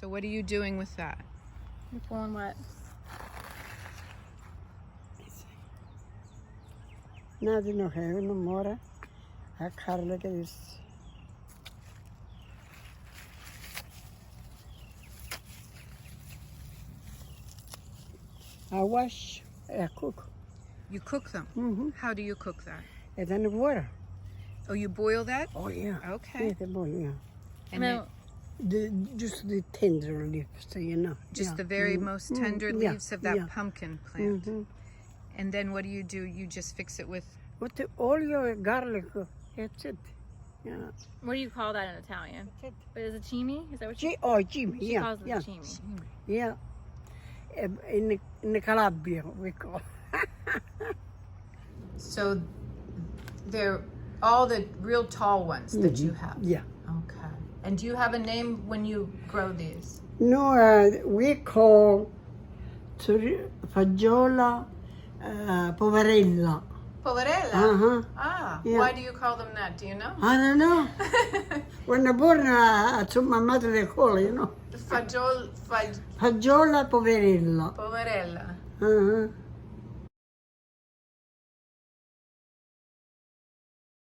So what are you doing with that? You're pulling what? Nothing no hair no more. I cut like this. I wash, I cook. You cook them? Mm-hmm. How do you cook that? And then the water. Oh, you boil that? Oh yeah. Okay. Yeah, the boil, yeah. And No. Just the tender leaves, you know. just yeah. the very most tender yeah, leaves of that yeah. pumpkin plant. Mm-hmm. And then what do? You just fix it with... With the oil, garlic, that's it. Yeah. What do you call that in Italian? That's it. But is it Cimi? Is that what she, Cimi, she yeah. calls it? Yeah. Cimi. Yeah. In the Calabria, we call. So they're all the real tall ones that you have? Yeah. Okay. And do you have a name when you grow these? No, we call faggiola Poverella. Poverella? Uh-huh. Ah, Yeah. why do you call them that? Do you know? I don't know. When I born, I took my mother they call, you know. Fagiol... Faggiola Poverella. Poverella. Uh-huh.